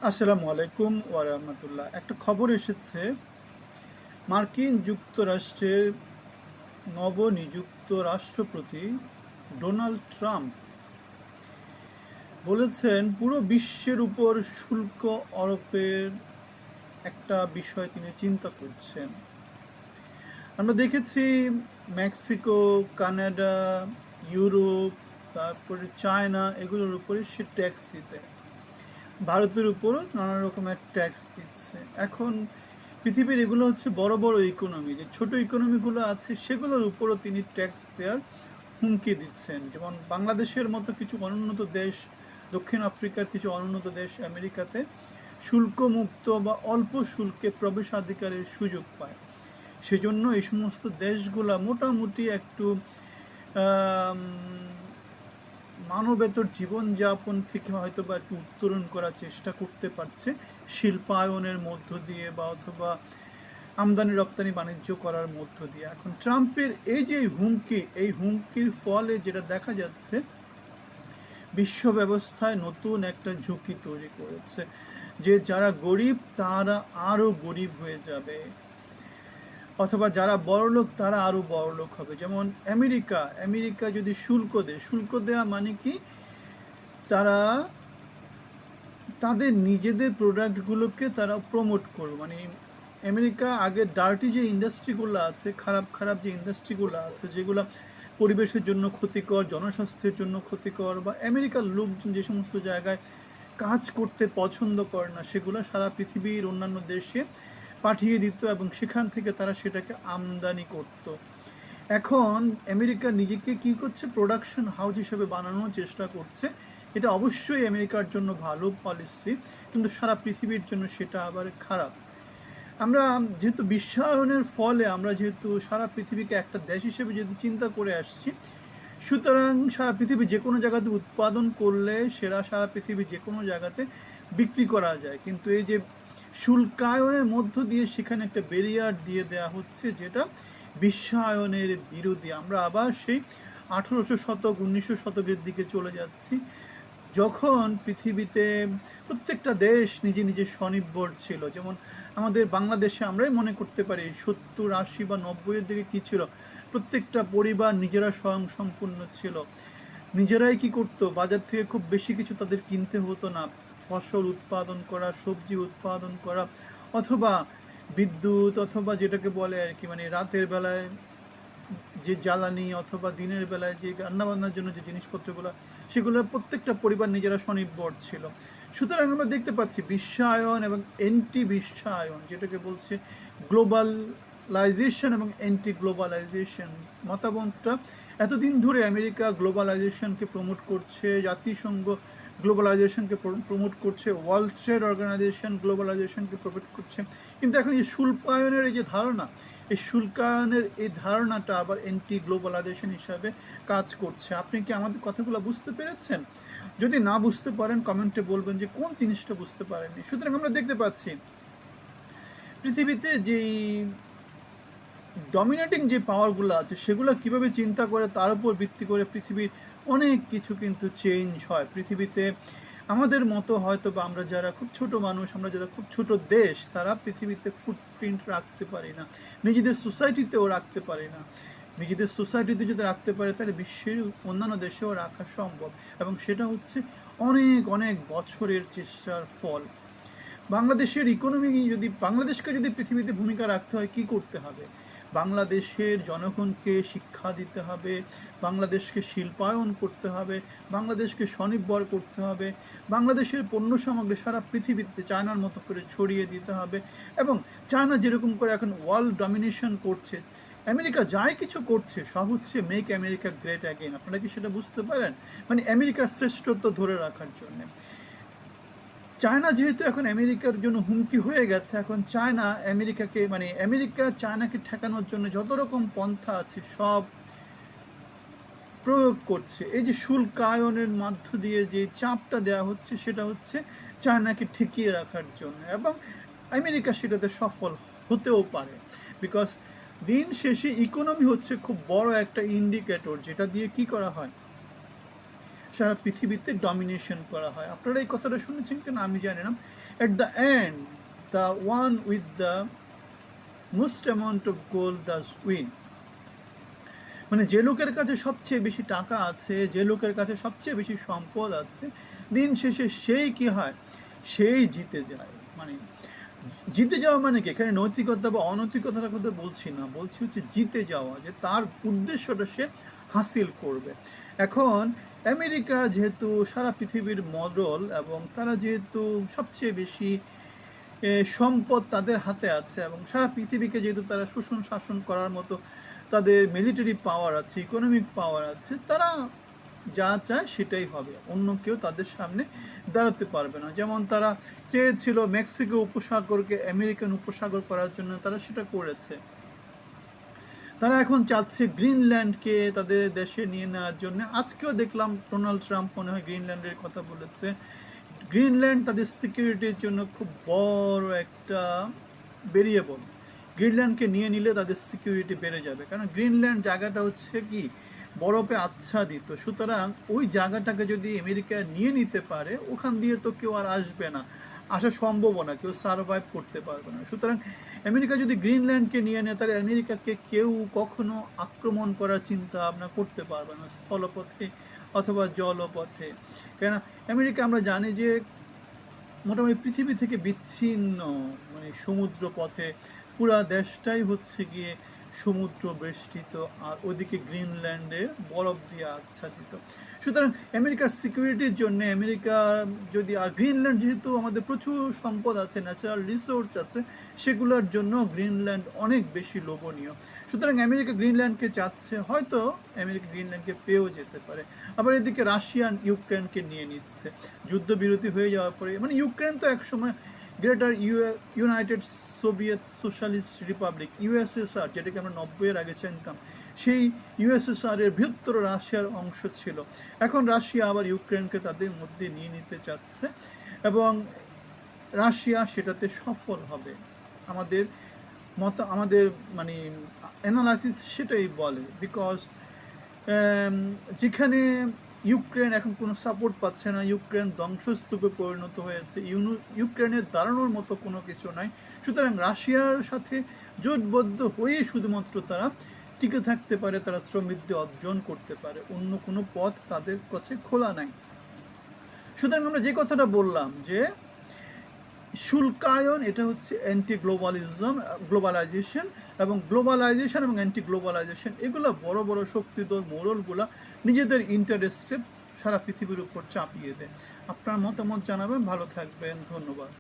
আসসালামু আলাইকুম ওয়া রাহমাতুল্লাহ। একটা খবর এসেছে, মার্কিন যুক্তরাষ্ট্রের নবনিযুক্ত রাষ্ট্রপতি ডোনাল্ড ট্রাম্প বলেছেন পুরো বিশ্বের উপর শুল্ক আরোপের একটা বিষয় তিনি চিন্তা করছেন। আমরা দেখেছি মেক্সিকো, কানাডা, ইউরোপ, তারপরে চায়না এগুলোর উপরে সে ট্যাক্স দিতে। ভারতের উপরও নানা রকমের ট্যাক্স দিচ্ছে। এখন পৃথিবীর এগুলো হচ্ছে বড় বড় ইকোনমি, যে ছোট ইকোনমিগুলো আছে সেগুলোর উপরও তিনি ট্যাক্স দেওয়ার হুমকি দিচ্ছেন। যেমন বাংলাদেশের মতো কিছু অনুন্নত দেশ, দক্ষিণ আফ্রিকার কিছু অনুন্নত দেশ আমেরিকাতে শুল্কমুক্ত বা অল্প শুল্কে প্রবেশাধিকারের সুযোগ পায়। সেজন্য এই সমস্ত দেশগুলা মোটামুটি একটু আম, মানবেতর জীবনযাপন থেকে হয়তো বা একটু উত্তরণ করার চেষ্টা করতে পারছে শিল্পায়নের মধ্য দিয়ে বা অথবা আমদানি রপ্তানি বাণিজ্য করার মধ্য দিয়ে। এখন ট্রাম্পের এই যে হুমকি, এই হুমকির ফলে যেটা দেখা যাচ্ছে, বিশ্ব ব্যবস্থায় নতুন একটা ঝুঁকি তৈরি করেছে, যে যারা গরিব তারা আরো গরিব হয়ে যাবে, অথবা যারা বড়লোক তারা আরো বড়লোক হবে। যেমন আমেরিকা, আমেরিকা যদি শুল্ক দেয়, শুল্ক দেওয়া মানে কি, তারা তাদের নিজেদের প্রোডাক্টগুলোকে তারা প্রমোট করবে। মানে আমেরিকা আগে ডার্টি যে ইন্ডাস্ট্রিগুলো আছে, খারাপ খারাপ যে ইন্ডাস্ট্রিগুলো আছে, যেগুলো পরিবেশের জন্য ক্ষতিকর, জনস্বাস্থ্যের জন্য ক্ষতিকর, বা আমেরিকার লোকজন যে সমস্ত জায়গায় কাজ করতে পছন্দ করে না, সেগুলো সারা পৃথিবীর অন্যান্য দেশে পাঠিয়ে দিত এবং সেখান থেকে তারা সেটাকে আমদানি করত। এখন আমেরিকা নিজেকে কি করছে, প্রোডাকশন হাউস হিসেবে বানানোর চেষ্টা করছে। এটা অবশ্যই আমেরিকার জন্য ভালো পলিসি, কিন্তু সারা পৃথিবীর জন্য সেটা আবার খারাপ। আমরা যেহেতু বিশ্বায়নের ফলে আমরা যেহেতু সারা পৃথিবীকে একটা দেশ হিসেবে যদি চিন্তা করে আসছি, সুতরাং সারা পৃথিবী যে কোনো জায়গাতে উৎপাদন করলে সেটা সারা পৃথিবী যে কোনো জায়গাতে বিক্রি করা যায়। কিন্তু এই যে শুল্কায়নের মধ্য দিয়ে সেখানে একটা ব্যারিয়ার দিয়ে দেওয়া হচ্ছে, যেটা বিশ্বায়নের বিরোধী। আমরা আবার সেই 1800 শতক, 1900 শতকের দিকে চলে যাচ্ছি, যখন পৃথিবীতে প্রত্যেকটা দেশ নিজে নিজে স্বনির্ভর ছিল। যেমন আমাদের বাংলাদেশে আমরাই মনে করতে পারি 70, 80 বা 90-এর দিকে কী ছিল, প্রত্যেকটা পরিবার নিজেরা স্বয়ং সম্পূর্ণ ছিল। নিজেরাই কি করতো, বাজার থেকে খুব বেশি কিছু তাদের কিনতে হতো না। ফসল উৎপাদন করা, সবজি উৎপাদন করা, অথবা বিদ্যুৎ, অথবা যেটাকে বলে আর কি, মানে রাতের বেলায় যে জ্বালানি, অথবা দিনের বেলায় যে রান্নাবান্নার জন্য যে জিনিসপত্রগুলো, সেগুলো প্রত্যেকটা পরিবার নিজেরা স্বনির্ভর ছিল। সুতরাং আমরা দেখতে পাচ্ছি বিশ্বায়ন এবং এন্টি বিশ্বায়ন, যেটাকে বলছে গ্লোবালাইজেশন এবং এন্টি গ্লোবালাইজেশন মতামতটা এতদিন ধরে আমেরিকা গ্লোবালাইজেশনকে প্রমোট করছে, জাতিসংঘ গ্লোবালাইজেশনকে প্রমোট করছে, ওয়ার্ল্ড ট্রেড অর্গানাইজেশন গ্লোবালাইজেশনকে প্রমোট করছে। কিন্তু এখন এই শুল্কায়নের এই যে ধারণা, এই শুল্কায়নের এই ধারণাটা আবার এন্টি গ্লোবালাইজেশন হিসাবে কাজ করছে। আপনি কি আমাদের কথাগুলো বুঝতে পেরেছেন? যদি না বুঝতে পারেন কমেন্টে বলবেন যে কোন জিনিসটা বুঝতে পারেননি। সুতরাং আমরা দেখতে পাচ্ছি পৃথিবীতে যেই ডমিনেটিং যে পাওয়ারগুলো আছে সেগুলো কিভাবে চিন্তা করে তার উপর ভিত্তি করে পৃথিবীর অনেক কিছু কিন্তু চেঞ্জ হয়। পৃথিবীতে আমাদের মতো হয়তো বা আমরা যারা খুব ছোট মানুষ, আমরা যারা খুব ছোট দেশ, তারা পৃথিবীতে ফুটপ্রিন্ট রাখতে পারি না, নিজেদের সোসাইটিতেও রাখতে পারি না। নিজেদের সোসাইটিতে যদি রাখতে পারে তাহলে বিশ্বের অন্যান্য দেশেও রাখা সম্ভব, এবং সেটা হচ্ছে অনেক অনেক বছরের চেষ্টার ফল। বাংলাদেশের ইকোনমি যদি, বাংলাদেশকে যদি পৃথিবীতে ভূমিকা রাখতে হয় কি করতে হবে, বাংলাদেশের জনগণকে শিক্ষা দিতে হবে, বাংলাদেশকে শিল্পায়ন করতে হবে, বাংলাদেশকে স্বনির্ভর করতে হবে, বাংলাদেশের পণ্য সামগ্রী সারা পৃথিবীতে চায়নার মতো করে ছড়িয়ে দিতে হবে। এবং চায়না যেরকম করে এখন ওয়ার্ল্ড ডমিনেশন করছে, আমেরিকা যাই কিছু করছে সব হচ্ছে মেক আমেরিকা গ্রেট অ্যাগেন। আপনারা কি সেটা বুঝতে পারেন? মানে আমেরিকার শ্রেষ্ঠত্ব ধরে রাখার জন্য। চায়না যেহেতু এখন আমেরিকার জন্য হুমকি হয়ে গেছে, এখন চায়না আমেরিকাকে, মানে আমেরিকা চায়নাকে ঠেকানোর জন্য যত রকম পন্থা আছে সব প্রয়োগ করছে। এই যে শুল্কায়নের মধ্য দিয়ে যে চাপটা দেওয়া হচ্ছে, সেটা হচ্ছে চায়নাকে ঠেকিয়ে রাখার জন্য, এবং আমেরিকা সেটাতে সফল হতেও পারে। বিকজ দিন শেষে ইকোনমি হচ্ছে খুব বড় একটা ইন্ডিকেটর, যেটা দিয়ে কি করা হয়, সারা পৃথিবীতে ডমিনেশন করা হয়। আপনারা এই কথাটা শুনেছেন কিনা আমি জানি না। At the end, the one with the most amount of gold does win. মানে যে লোকের কাছে সবচেয়ে বেশি টাকা আছে, যে লোকের কাছে সবচেয়ে বেশি সম্পদ আছে, দিন শেষে সেই কি হয়, সেই জিতে যায়। মানে জিতে যাওয়া মানে কি, এখানে নৈতিকতা বা অনৈতিকতার কথা বলছি না, বলছি হচ্ছে জিতে যাওয়া, যে তার উদ্দেশ্যটা সে হাসিল করবে। এখন আমেরিকা যেহেতু সারা পৃথিবীর মডেল এবং তারা যেহেতু সবচেয়ে বেশি সম্পদ তাদের হাতে আছে এবং সারা পৃথিবীকে যেহেতু তারা শোষণ শাসন করার মতো তাদের মিলিটারি পাওয়ার আছে, ইকোনমিক পাওয়ার আছে, তারা যা চায় সেটাই হবে, অন্য কেউ তাদের সামনে দাঁড়াতে পারবে না। যেমন তারা চেয়েছিল মেক্সিকো উপসাগরকে আমেরিকান উপসাগর করার জন্য, তারা সেটা করেছে। তারা এখন চাচ্ছে গ্রিনল্যান্ডকে তাদের দেশে নিয়ে নেওয়ার জন্য। আজকেও দেখলাম ডোনাল্ড ট্রাম্প মনে হয় গ্রিনল্যান্ডের কথা বলেছে। গ্রিনল্যান্ড তাদের সিকিউরিটির জন্য খুব বড় একটা ভেরিয়েবল। গ্রিনল্যান্ডকে নিয়ে নিলে তাদের সিকিউরিটি বেড়ে যাবে, কারণ গ্রিনল্যান্ড জায়গাটা হচ্ছে কি বরফে আচ্ছাদিত, সুতরাং ওই জায়গাটাকে যদি আমেরিকা নিয়ে নিতে পারে, ওখান দিয়ে তো কেউ আর আসবে না, আসা সম্ভব না, কেউ সার্ভাইভ করতে পারবে না। সুতরাং আমেরিকা যদি গ্রিনল্যান্ডকে নিয়ে নেয়, তাহলে আমেরিকাকে কেউ কখনো আক্রমণ করার চিন্তা ভাবনা করতে পারবে না, স্থলপথে অথবা জলপথে। কেন আমেরিকা আমরা জানি যে মোটামুটি পৃথিবী থেকে বিচ্ছিন্ন, মানে সমুদ্র পথে পুরা দেশটাই হচ্ছে গিয়ে সমুদ্র বেষ্টিত, আর ওদিকে গ্রিনল্যান্ডে বরফ দিয়ে আচ্ছাদিত। সুতরাং আমেরিকার সিকিউরিটির জন্য আমেরিকা যদি, আর গ্রিনল্যান্ড যেহেতু আমাদের প্রচুর সম্পদ আছে, ন্যাচারাল রিসোর্স আছে, সেগুলোর জন্য গ্রিনল্যান্ড অনেক বেশি লোভনীয়। সুতরাং আমেরিকা গ্রিনল্যান্ডকে চাচ্ছে, হয়তো আমেরিকা গ্রিনল্যান্ডকে পেয়েও যেতে পারে। আবার এদিকে রাশিয়ান ইউক্রেনকে নিয়ে নিচ্ছে যুদ্ধবিরতি হয়ে যাওয়ার পরে। মানে ইউক্রেন তো একসময় greater United Soviet socialist Republic USSR, যেটাকে আমরা 90-এর আগে চিনতাম, সেই ইউএসএসআর এর বৃহত্তর রাশিয়ার অংশ ছিল। এখন রাশিয়া আবার ইউক্রেনকে তাদের মধ্যে নিয়ে নিতে চাচ্ছে এবং রাশিয়া সেটাতে সফল হবে। আমাদের আমাদের মানে অ্যানালাইসিস সেটাই বলে, বিকজ যেখানে ইউক্রেন এখন কোনো সাপোর্ট পাচ্ছে না, ইউক্রেন ধ্বংসস্তূপে পরিণত হয়েছে, ইউক্রেনের দাঁড়ানোর মতো কোনো কিছু নাই। সুতরাং রাশিয়ার সাথে জোটবদ্ধ হয়ে শুধুমাত্র তারা টিকে থাকতে পারে, তারা সমৃদ্ধি অর্জন করতে পারে, অন্য কোনো পথ তাদের কাছে খোলা নাই। সুতরাং আমরা যে কথাটা বললাম যে শুল্কায়ন, এটা হচ্ছে অ্যান্টি গ্লোবালাইজেশন, এবং গ্লোবালাইজেশন এবং অ্যান্টি গ্লোবালাইজেশন এগুলো বড় বড় শক্তিধর মোড়লগুলা নিজেদের ইন্টারেস্টে সারা পৃথিবীর উপর চাপিয়ে দেয়। আপনার মতামত জানাবেন, ভালো থাকবেন, ধন্যবাদ।